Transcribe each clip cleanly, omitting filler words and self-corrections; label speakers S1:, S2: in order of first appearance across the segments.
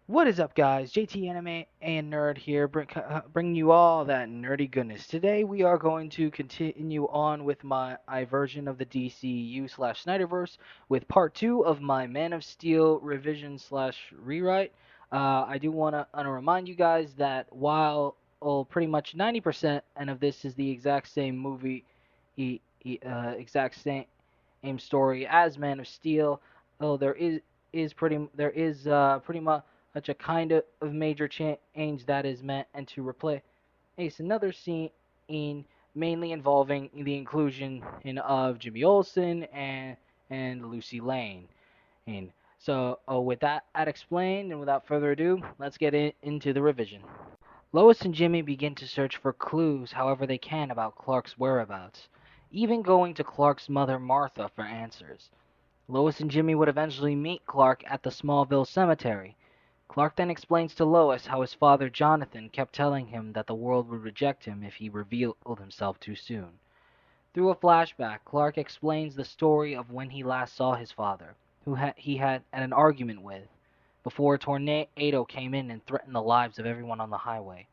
S1: What is up, guys? JT Anime and Nerd here, bringing you all that nerdy goodness. Today, we are going to continue on with my version of the DCU/Snyderverse with part two of my Man of Steel revision/rewrite. I do want to remind you guys that while pretty much 90% and of this is the exact same movie, exact same story as Man of Steel, there is pretty much such a kind of major change that is meant and to replace another scene mainly involving the inclusion of Jimmy Olsen and Lucy Lane. And so, with that explained, and without further ado, let's get into the revision. Lois and Jimmy begin to search for clues however they can about Clark's whereabouts, even going to Clark's mother Martha for answers. Lois and Jimmy would eventually meet Clark at the Smallville cemetery. Clark then explains to Lois how his father Jonathan kept telling him that the world would reject him if he revealed himself too soon. Through a flashback, Clark explains the story of when he last saw his father, who he had an argument with, before a tornado came in and threatened the lives of everyone on the highway.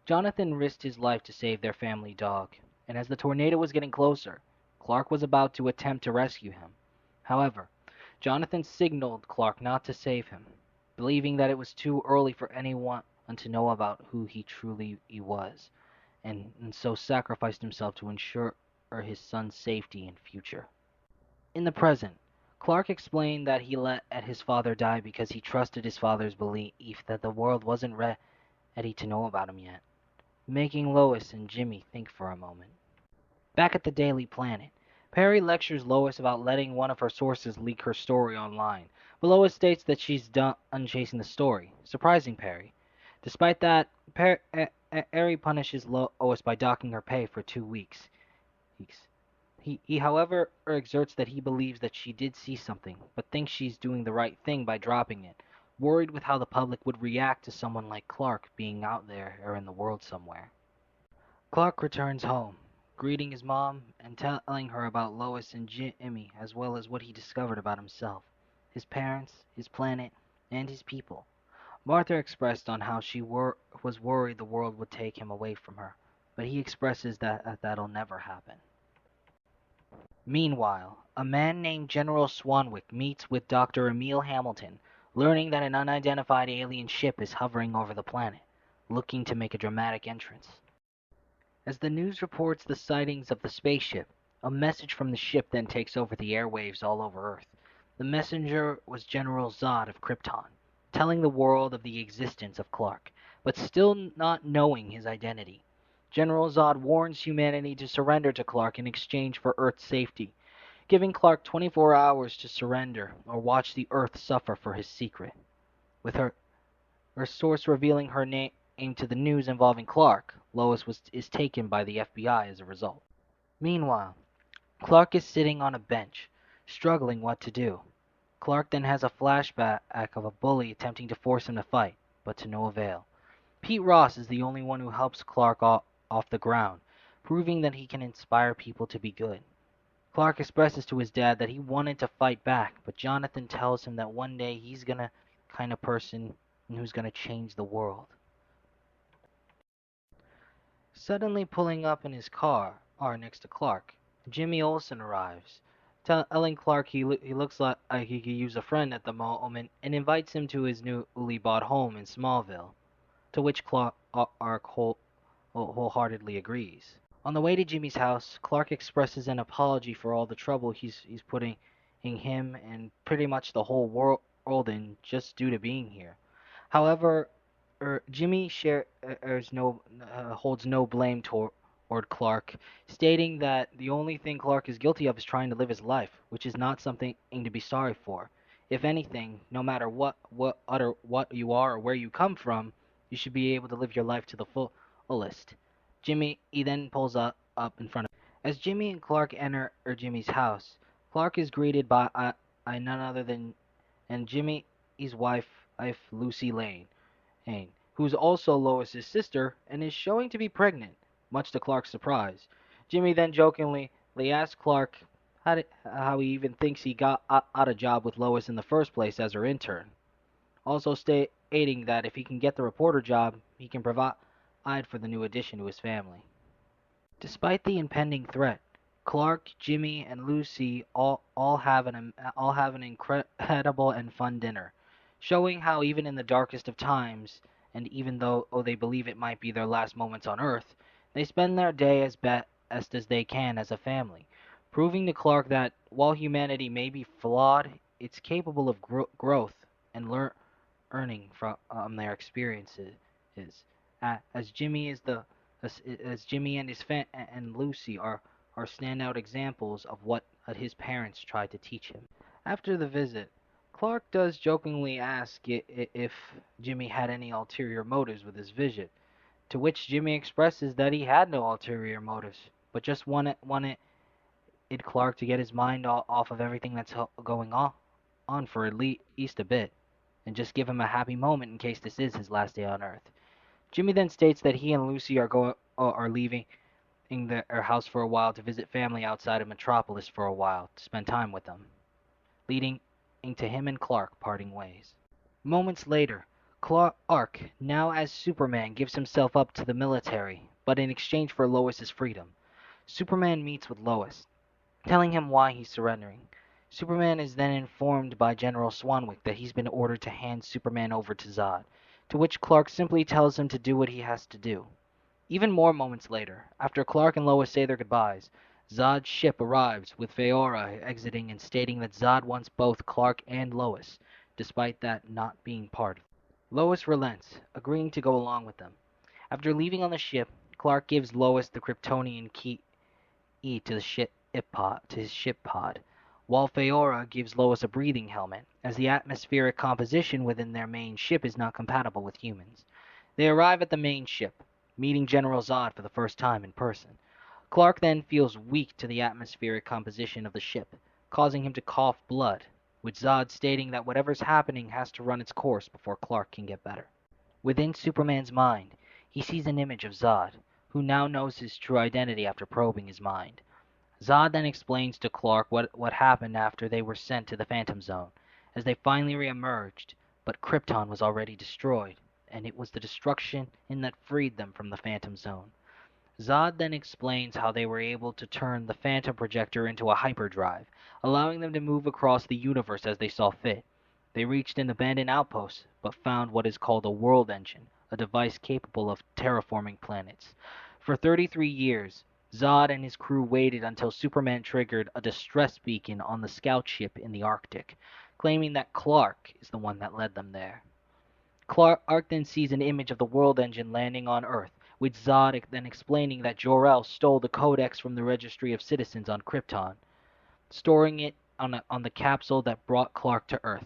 S1: Jonathan risked his life to save their family dog, and as the tornado was getting closer, Clark was about to attempt to rescue him. However, Jonathan signaled Clark not to save him, believing that it was too early for anyone to know about who he truly was, and so sacrificed himself to ensure his son's safety and future. In the present, Clark explained that he let his father die because he trusted his father's belief that the world wasn't ready to know about him yet, making Lois and Jimmy think for a moment. Back at the Daily Planet, Perry lectures Lois about letting one of her sources leak her story online, but Lois states that she's done chasing the story, surprising Perry. Despite that, Perry punishes Lois by docking her pay for 2 weeks. He, however, exerts that he believes that she did see something, but thinks she's doing the right thing by dropping it, worried with how the public would react to someone like Clark being out there or in the world somewhere. Clark returns home, greeting his mom and telling her about Lois and Jimmy, as well as what he discovered about himself, his parents, his planet, and his people. Martha expressed on how she was worried the world would take him away from her, but he expresses that that'll never happen. Meanwhile, a man named General Swanwick meets with Dr. Emil Hamilton, learning that an unidentified alien ship is hovering over the planet, looking to make a dramatic entrance. As the news reports the sightings of the spaceship, a message from the ship then takes over the airwaves all over Earth. The messenger was General Zod of Krypton, telling the world of the existence of Clark, but still not knowing his identity. General Zod warns humanity to surrender to Clark in exchange for Earth's safety, giving Clark 24 hours to surrender or watch the Earth suffer for his secret. With her source revealing her name to the news involving Clark, Lois is taken by the FBI as a result. Meanwhile, Clark is sitting on a bench, struggling what to do. Clark then has a flashback of a bully attempting to force him to fight, but to no avail. Pete Ross is the only one who helps Clark off the ground, proving that he can inspire people to be good. Clark expresses to his dad that he wanted to fight back, but Jonathan tells him that one day he's gonna kind of person who's gonna change the world. Suddenly pulling up in his car, next to Clark, Jimmy Olsen arrives, telling Clark he looks like he could use a friend at the moment and invites him to his newly bought home in Smallville, to which Clark wholeheartedly agrees. On the way to Jimmy's house, Clark expresses an apology for all the trouble he's putting him and pretty much the whole world in just due to being here. However, Jimmy holds no blame toward Clark, stating that the only thing Clark is guilty of is trying to live his life, which is not something to be sorry for. If anything, no matter what you are or where you come from, you should be able to live your life to the fullest. Jimmy he then pulls up in front of him. As Jimmy and Clark enter Jimmy's house, Clark is greeted by none other than Jimmy's wife Lucy Lane, who's also Lois's sister and is showing to be pregnant, much to Clark's surprise. Jimmy then jokingly asks Clark how he even thinks he got a job with Lois in the first place as her intern. also stating that if he can get the reporter job, he can provide for the new addition to his family. Despite the impending threat, Clark, Jimmy, and Lucy all have an incredible and fun dinner, showing how even in the darkest of times, and even though they believe it might be their last moments on Earth, they spend their day as best as they can as a family, proving to Clark that while humanity may be flawed, it's capable of growth and learning from their experiences. As Jimmy is the as Jimmy and and Lucy are standout examples of what his parents tried to teach him. After the visit, Clark does jokingly ask if Jimmy had any ulterior motives with his visit, to which Jimmy expresses that he had no ulterior motives, but just wanted Clark to get his mind off of everything that's going on for at least a bit, and just give him a happy moment in case this is his last day on Earth. Jimmy then states that he and Lucy are leaving their house for a while to visit family outside of Metropolis for a while to spend time with them, leading to him and Clark parting ways. Moments later, Clark, now as Superman, gives himself up to the military, but in exchange for Lois's freedom. Superman meets with Lois, telling him why he's surrendering. Superman is then informed by General Swanwick that he's been ordered to hand Superman over to Zod, to which Clark simply tells him to do what he has to do. Even more moments later, after Clark and Lois say their goodbyes, Zod's ship arrives, with Faora exiting and stating that Zod wants both Clark and Lois, despite that not being part of it. Lois relents, agreeing to go along with them. After leaving on the ship, Clark gives Lois the Kryptonian key to his ship pod, while Faora gives Lois a breathing helmet, as the atmospheric composition within their main ship is not compatible with humans. They arrive at the main ship, meeting General Zod for the first time in person. Clark then feels weak to the atmospheric composition of the ship, causing him to cough blood, with Zod stating that whatever's happening has to run its course before Clark can get better. Within Superman's mind, he sees an image of Zod, who now knows his true identity after probing his mind. Zod then explains to Clark what happened after they were sent to the Phantom Zone, as they finally re-emerged, but Krypton was already destroyed, and it was the destruction that freed them from the Phantom Zone. Zod then explains how they were able to turn the Phantom Projector into a hyperdrive, allowing them to move across the universe as they saw fit. They reached an abandoned outpost, but found what is called a world engine, a device capable of terraforming planets. For 33 years, Zod and his crew waited until Superman triggered a distress beacon on the scout ship in the Arctic, claiming that Clark is the one that led them there. Clark then sees an image of the world engine landing on Earth, with Zod then explaining that Jor-El stole the codex from the Registry of Citizens on Krypton, storing it on the capsule that brought Clark to Earth.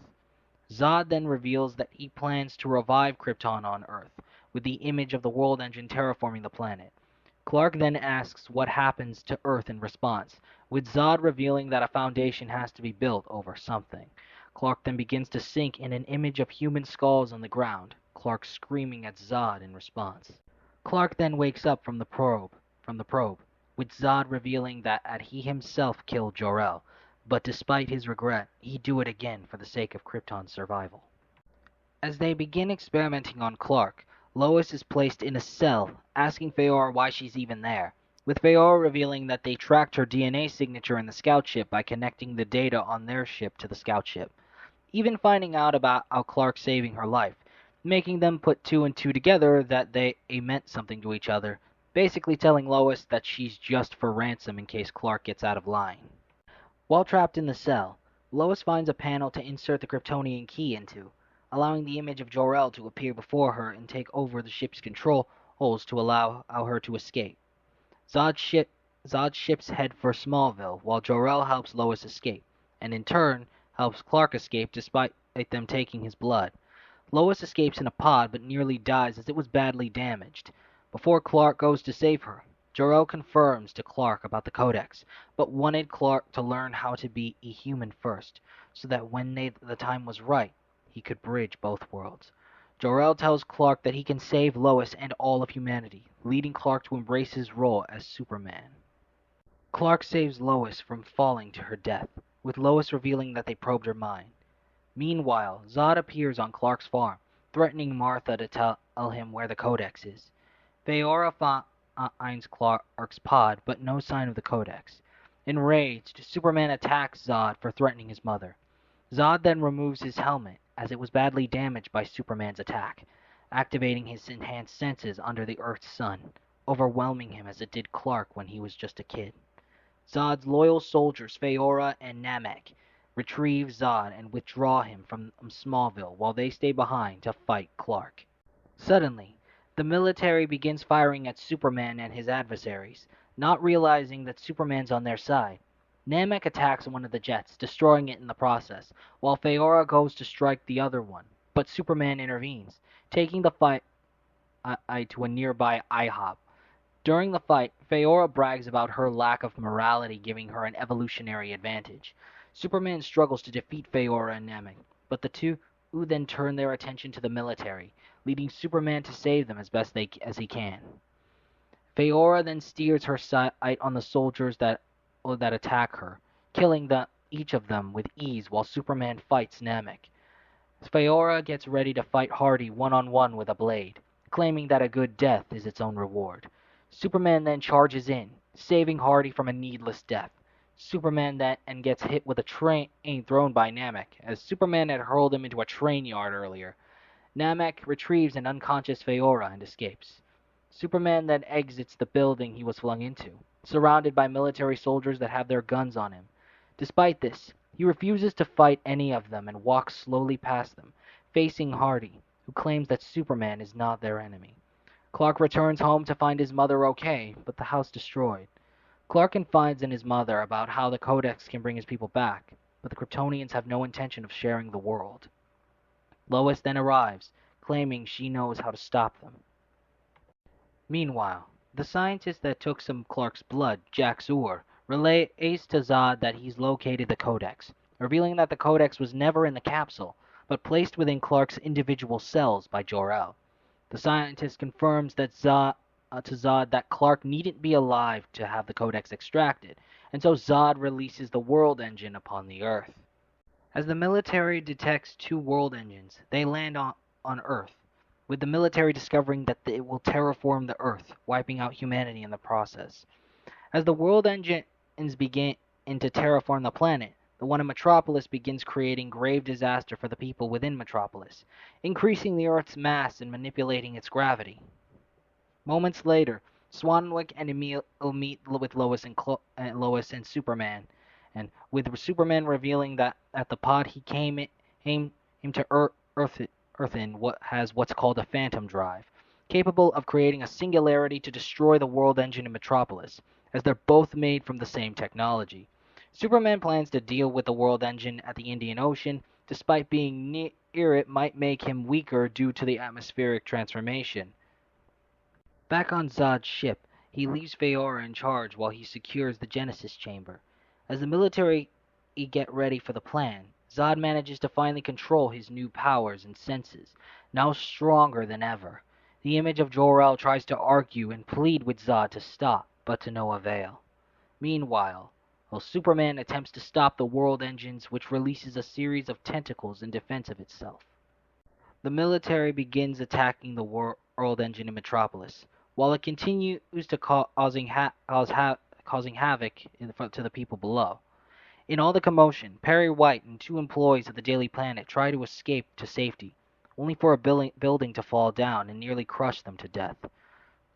S1: Zod then reveals that he plans to revive Krypton on Earth, with the image of the world engine terraforming the planet. Clark then asks what happens to Earth in response, with Zod revealing that a foundation has to be built over something. Clark then begins to sink in an image of human skulls on the ground, Clark screaming at Zod in response. Clark then wakes up from the probe, with Zod revealing that he himself killed Jor-El, but despite his regret, he'd do it again for the sake of Krypton's survival. As they begin experimenting on Clark, Lois is placed in a cell, asking Faora why she's even there, with Faora revealing that they tracked her DNA signature in the scout ship by connecting the data on their ship to the scout ship, even finding out about how Clark saving her life, making them put two and two together that they meant something to each other, basically telling Lois that she's just for ransom in case Clark gets out of line. While trapped in the cell, Lois finds a panel to insert the Kryptonian key into, allowing the image of Jor-El to appear before her and take over the ship's controls to allow her to escape. Zod's ships head for Smallville, while Jor-El helps Lois escape, and in turn helps Clark escape despite them taking his blood. Lois escapes in a pod but nearly dies as it was badly damaged. Before Clark goes to save her, Jor-El confirms to Clark about the Codex, but wanted Clark to learn how to be a human first, so that when the time was right, he could bridge both worlds. Jor-El tells Clark that he can save Lois and all of humanity, leading Clark to embrace his role as Superman. Clark saves Lois from falling to her death, with Lois revealing that they probed her mind. Meanwhile, Zod appears on Clark's farm, threatening Martha to tell him where the Codex is. Feora finds Clark's pod, but no sign of the Codex. Enraged, Superman attacks Zod for threatening his mother. Zod then removes his helmet, as it was badly damaged by Superman's attack, activating his enhanced senses under the Earth's sun, overwhelming him as it did Clark when he was just a kid. Zod's loyal soldiers, Feora and Namek, retrieve Zod and withdraw him from Smallville while they stay behind to fight Clark. Suddenly, the military begins firing at Superman and his adversaries, not realizing that Superman's on their side. Namek attacks one of the jets, destroying it in the process, while Feora goes to strike the other one, but Superman intervenes, taking the fight to a nearby IHOP. During the fight, Feora brags about her lack of morality giving her an evolutionary advantage. Superman struggles to defeat Feora and Namek, but the two then turn their attention to the military, leading Superman to save them as best as he can. Feora then steers her sight on the soldiers that attack her, killing each of them with ease while Superman fights Namek. Feora gets ready to fight Hardy one-on-one with a blade, claiming that a good death is its own reward. Superman then charges in, saving Hardy from a needless death. Superman then gets hit with a train thrown by Namek, as Superman had hurled him into a train yard earlier. Namek retrieves an unconscious Feora and escapes. Superman then exits the building he was flung into, surrounded by military soldiers that have their guns on him. Despite this, he refuses to fight any of them and walks slowly past them, facing Hardy, who claims that Superman is not their enemy. Clark returns home to find his mother okay, but the house destroyed. Clark confides in his mother about how the Codex can bring his people back, but the Kryptonians have no intention of sharing the world. Lois then arrives, claiming she knows how to stop them. Meanwhile, the scientist that took some Clark's blood, Jack Zur, relays to Zod that he's located the Codex, revealing that the Codex was never in the capsule, but placed within Clark's individual cells by Jor-El. The scientist confirms that to Zod that Clark needn't be alive to have the Codex extracted, and so Zod releases the World Engine upon the Earth. As the military detects two world engines, they land on Earth, with the military discovering that it will terraform the Earth, wiping out humanity in the process. As the world engines begin to terraform the planet, the one in Metropolis begins creating grave disaster for the people within Metropolis, increasing the Earth's mass and manipulating its gravity. Moments later, Swanwick and Emil meet with Lois and Superman, and with Superman revealing that at the pod he came to Earth in what has what's called a phantom drive, capable of creating a singularity to destroy the world engine in Metropolis, as they're both made from the same technology. Superman plans to deal with the world engine at the Indian Ocean, despite being near it might make him weaker due to the atmospheric transformation. Back on Zod's ship, he leaves Feora in charge while he secures the Genesis chamber. As the military get ready for the plan, Zod manages to finally control his new powers and senses, now stronger than ever. The image of Jor-El tries to argue and plead with Zod to stop, but to no avail. Meanwhile, Superman attempts to stop the world engines, which releases a series of tentacles in defense of itself. The military begins attacking the world engine in Metropolis, while it continues to causing havoc to the people below. In all the commotion, Perry White and two employees of the Daily Planet try to escape to safety, only for a building to fall down and nearly crush them to death.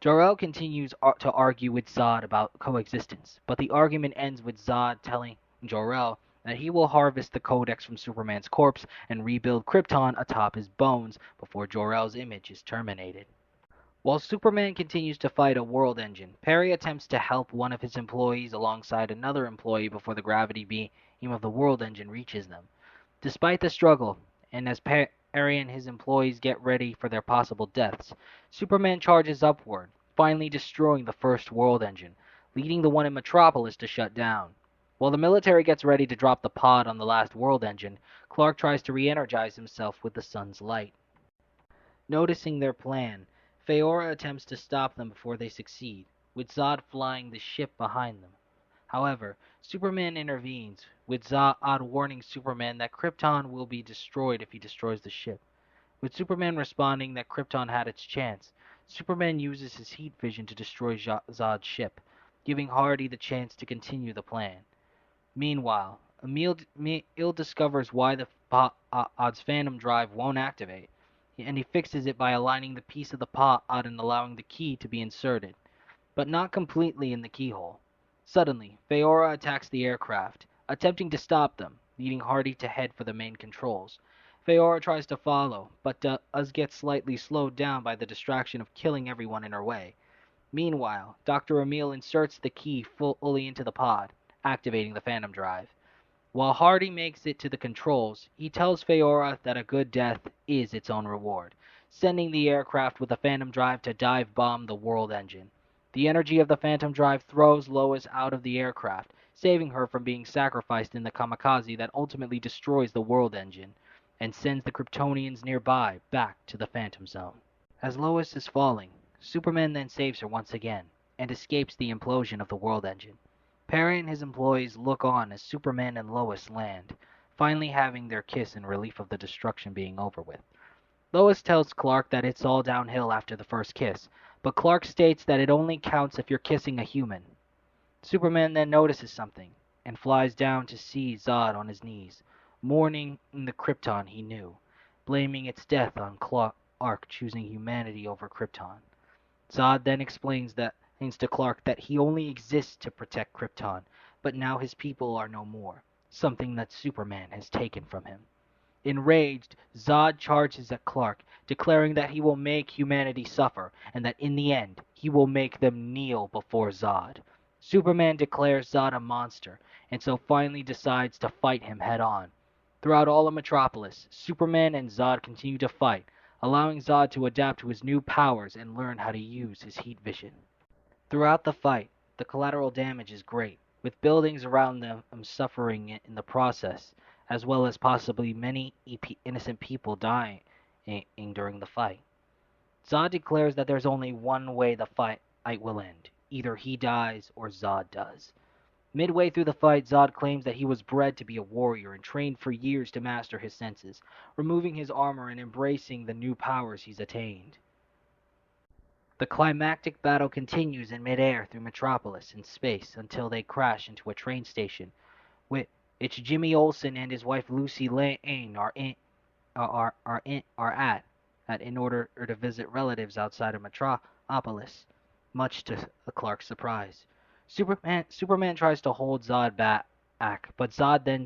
S1: Jor-El continues to argue with Zod about coexistence, but the argument ends with Zod telling Jor-El that he will harvest the Codex from Superman's corpse and rebuild Krypton atop his bones before Jor-El's image is terminated. While Superman continues to fight a world engine, Perry attempts to help one of his employees alongside another employee before the gravity beam of the world engine reaches them. Despite the struggle, and as Perry and his employees get ready for their possible deaths, Superman charges upward, finally destroying the first world engine, leading the one in Metropolis to shut down. While the military gets ready to drop the pod on the last world engine, Clark tries to re-energize himself with the sun's light. Noticing their plan, Feora attempts to stop them before they succeed, with Zod flying the ship behind them. However, Superman intervenes, with Zod warning Superman that Krypton will be destroyed if he destroys the ship. With Superman responding that Krypton had its chance, Superman uses his heat vision to destroy Zod's ship, giving Hardy the chance to continue the plan. Meanwhile, Emil discovers why the pod's phantom drive won't activate, and he fixes it by aligning the piece of the pod and allowing the key to be inserted, but not completely in the keyhole. Suddenly, Feora attacks the aircraft, attempting to stop them, leading Hardy to head for the main controls. Feora tries to follow, but does get slightly slowed down by the distraction of killing everyone in her way. Meanwhile, Dr. Emil inserts the key fully into the pod, activating the Phantom Drive. While Hardy makes it to the controls, he tells Feora that a good death is its own reward, sending the aircraft with the Phantom Drive to dive bomb the world engine. The energy of the Phantom Drive throws Lois out of the aircraft, saving her from being sacrificed in the kamikaze that ultimately destroys the world engine, and sends the Kryptonians nearby back to the Phantom Zone. As Lois is falling, Superman then saves her once again, and escapes the implosion of the world engine. Perry and his employees look on as Superman and Lois land, finally having their kiss in relief of the destruction being over with. Lois tells Clark that it's all downhill after the first kiss, but Clark states that it only counts if you're kissing a human. Superman then notices something, and flies down to see Zod on his knees, mourning the Krypton he knew, blaming its death on Clark choosing humanity over Krypton. Zod then explains to Clark that he only exists to protect Krypton, but now his people are no more, something that Superman has taken from him. Enraged, Zod charges at Clark, declaring that he will make humanity suffer, and that in the end, he will make them kneel before Zod. Superman declares Zod a monster, and so finally decides to fight him head on. Throughout all of Metropolis, Superman and Zod continue to fight, allowing Zod to adapt to his new powers and learn how to use his heat vision. Throughout the fight, the collateral damage is great, with buildings around them suffering in the process, as well as possibly many innocent people dying during the fight. Zod declares that there's only one way the fight will end. Either he dies or Zod does. Midway through the fight, Zod claims that he was bred to be a warrior and trained for years to master his senses, removing his armor and embracing the new powers he's attained. The climactic battle continues in midair through Metropolis and space until they crash into a train station, which Jimmy Olsen and his wife Lucy Lane are at in order to visit relatives outside of Metropolis, much to Clark's surprise. Superman tries to hold Zod back, but Zod then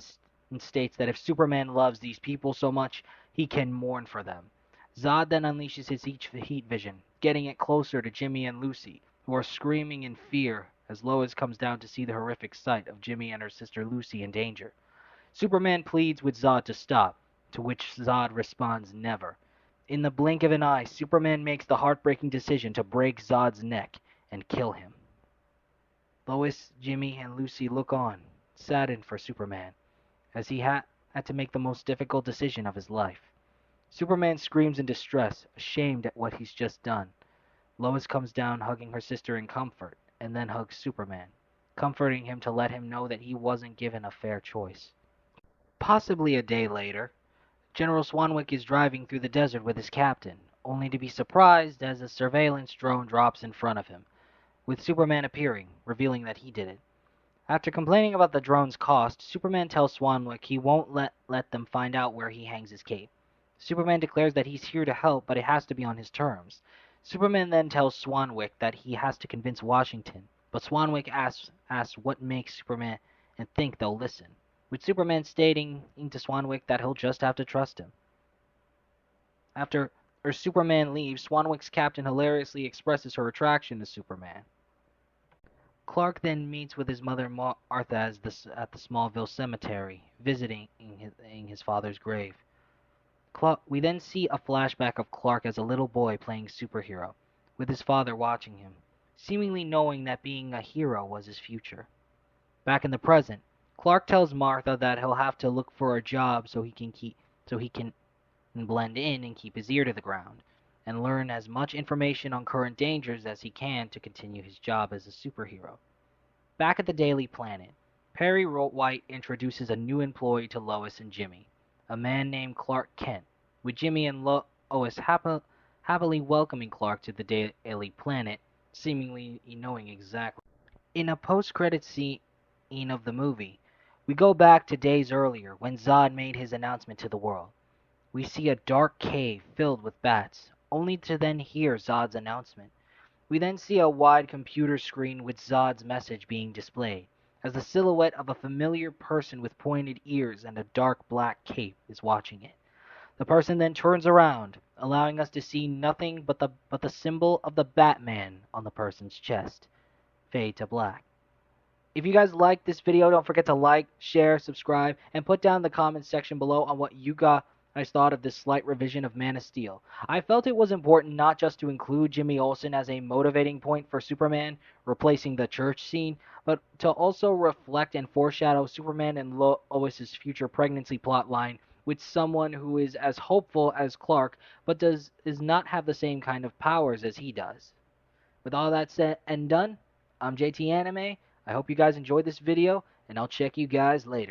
S1: states that if Superman loves these people so much, he can mourn for them. Zod then unleashes his heat vision, getting it closer to Jimmy and Lucy, who are screaming in fear as Lois comes down to see the horrific sight of Jimmy and her sister Lucy in danger. Superman pleads with Zod to stop, to which Zod responds never. In the blink of an eye, Superman makes the heartbreaking decision to break Zod's neck and kill him. Lois, Jimmy, and Lucy look on, saddened for Superman, as he had to make the most difficult decision of his life. Superman screams in distress, ashamed at what he's just done. Lois comes down hugging her sister in comfort, and then hugs Superman, comforting him to let him know that he wasn't given a fair choice. Possibly a day later, General Swanwick is driving through the desert with his captain, only to be surprised as a surveillance drone drops in front of him, with Superman appearing, revealing that he did it. After complaining about the drone's cost, Superman tells Swanwick he won't let them find out where he hangs his cape. Superman declares that he's here to help, but it has to be on his terms. Superman then tells Swanwick that he has to convince Washington, but Swanwick asks what makes Superman and think they'll listen, with Superman stating to Swanwick that he'll just have to trust him. After Superman leaves, Swanwick's captain hilariously expresses her attraction to Superman. Clark then meets with his mother Martha at the Smallville cemetery, visiting his father's grave. We then see a flashback of Clark as a little boy playing superhero, with his father watching him, seemingly knowing that being a hero was his future. Back in the present, Clark tells Martha that he'll have to look for a job so he can blend in and keep his ear to the ground, and learn as much information on current dangers as he can to continue his job as a superhero. Back at the Daily Planet, Perry White introduces a new employee to Lois and Jimmy, a man named Clark Kent, with Jimmy and Lois happily welcoming Clark to the Daily Planet, seemingly knowing exactly. In a post-credit scene of the movie, we go back to days earlier when Zod made his announcement to the world. We see a dark cave filled with bats, only to then hear Zod's announcement. We then see a wide computer screen with Zod's message being displayed, as the silhouette of a familiar person with pointed ears and a dark black cape is watching it. The person then turns around, allowing us to see nothing but the symbol of the Batman on the person's chest. Fade to black. If you guys like this video, don't forget to like, share, subscribe, and put down in the comments section below on what you guys thought of this slight revision of Man of Steel. I felt it was important not just to include Jimmy Olsen as a motivating point for Superman, replacing the church scene, but to also reflect and foreshadow Superman and Lois's future pregnancy plotline with someone who is as hopeful as Clark, but does not have the same kind of powers as he does. With all that said and done, I'm JT Anime. I hope you guys enjoyed this video, and I'll check you guys later.